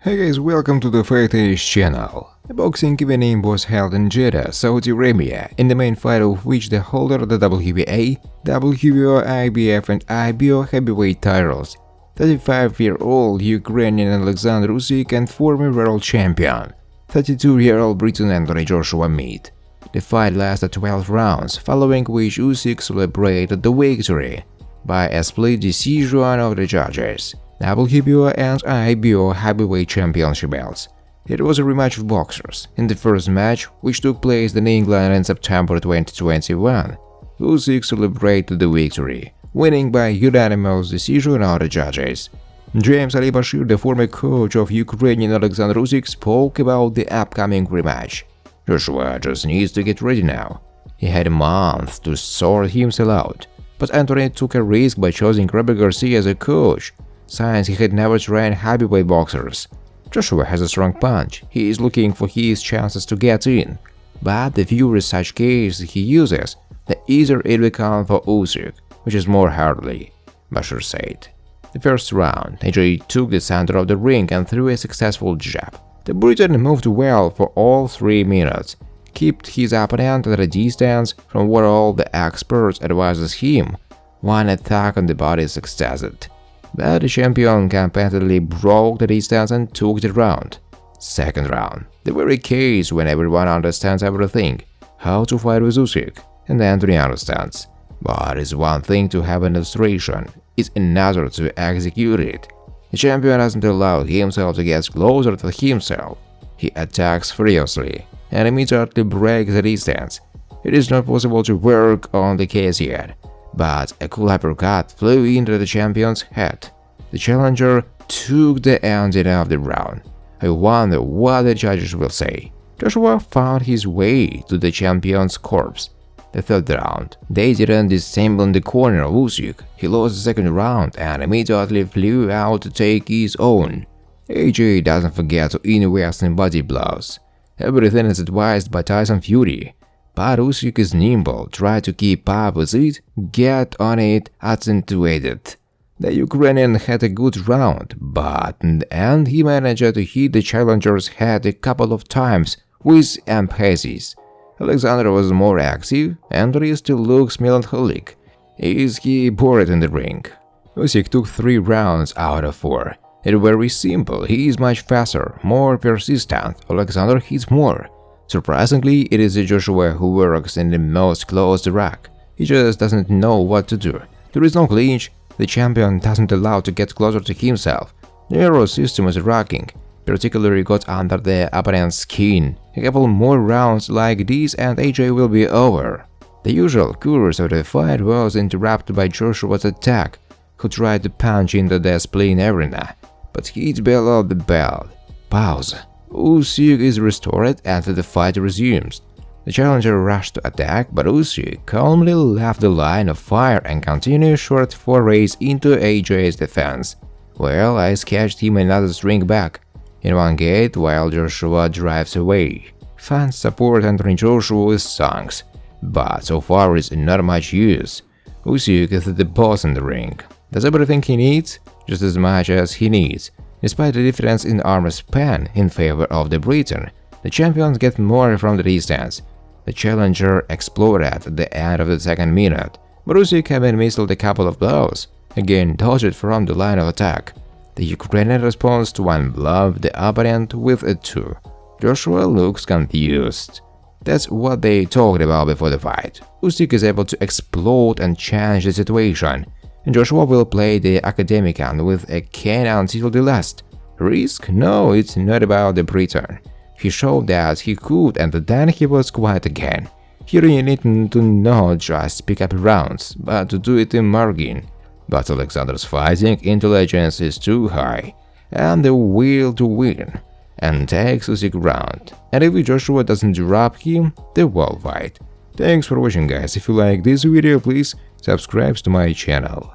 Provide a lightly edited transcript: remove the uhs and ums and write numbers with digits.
Hey guys, welcome to the Fighter's channel. A boxing evening was held in Jeddah, Saudi Arabia, in the main fight of which the holder of the WBA, WBO, IBF and IBO heavyweight titles, 35-year-old Ukrainian Alexander Usyk and former world champion, 32-year-old Briton Anthony Joshua meet. The fight lasted 12 rounds, following which Usyk celebrated the victory by a split decision of the judges. WBO and IBO heavyweight championship belts. It was a rematch of boxers. In the first match, which took place in England in September 2021, Usyk celebrated the victory, winning by unanimous decision of the judges. Ali Bashir, the former coach of Ukrainian Alexander Usyk, spoke about the upcoming rematch. Joshua just needs to get ready now. He had a month to sort himself out, but Anthony took a risk by choosing Robert Garcia as a coach, since he had never trained heavyweight boxers. Joshua has a strong punch, he is looking for his chances to get in, but the fewer such cases he uses, the easier it becomes for Usyk, which is more hardly, Bashir said. The first round, AJ took the center of the ring and threw a successful jab. The Briton moved well for all 3 minutes, kept his opponent at a distance from where all the experts advises him. One attack on the body succeeded, but the champion competently broke the distance and took the round. Second round, the very case when everyone understands everything, how to fight with Usyk, and Anthony understands. But it's one thing to have an illustration, it's another to execute it. The champion doesn't allow himself to get closer to himself. He attacks furiously and immediately breaks the distance. It is not possible to work on the case yet, but a cool uppercut flew into the champion's head. The challenger took the ending of the round. I wonder what the judges will say. Joshua found his way to the champion's corpse. The third round, they didn't dissemble in the corner of Usyk. He lost the second round and immediately flew out to take his own. AJ doesn't forget to invest in body blows. Everything is advised by Tyson Fury. But Usyk is nimble, try to keep up with it, get on it, accentuated. The Ukrainian had a good round, but in the end he managed to hit the challenger's head a couple of times with emphasis. Alexander was more active, Anthony still looks melancholic. Is he bored in the ring? Usyk took 3 rounds out of 4. It's very simple, he is much faster, more persistent, Alexander hits more. Surprisingly, it is Joshua who works in the most closed rack. He just doesn't know what to do. There is no clinch, the champion doesn't allow to get closer to himself. The nervous system is rocking, particularly got under the opponent's skin. A couple more rounds like this and AJ will be over. The usual course of the fight was interrupted by Joshua's attack, who tried to punch into the spleen arena, but hit below the belt. Pause. Usyk is restored and the fight resumes. The challenger rushed to attack, but Usyk calmly left the line of fire and continued short forays into AJ's defense. Well, I sketched him another string back in one gate while Joshua drives away. Fans support Anthony Joshua with songs, but so far it's not much use. Usyk is the boss in the ring. Does everything he needs? Just as much as he needs. Despite the difference in arm span in favor of the Briton, the champions get more from the distance. The challenger exploded at the end of the second minute, but Usyk having missed a couple of blows, again dodged from the line of attack. The Ukrainian responds to one blow the opponent with a 2. Joshua looks confused. That's what they talked about before the fight. Usyk is able to explode and change the situation. And Joshua will play the academician with a cane until the last. Risk? No, it's not about the Briton. He showed that he could and then he was quiet again. He really needed to not just pick up rounds, but to do it in margin. But Alexander's fighting intelligence is too high, and the will to win, and takes Usyk round. And if Joshua doesn't drop him, they will fight. Thanks for watching guys, if you like this video please subscribe to my channel.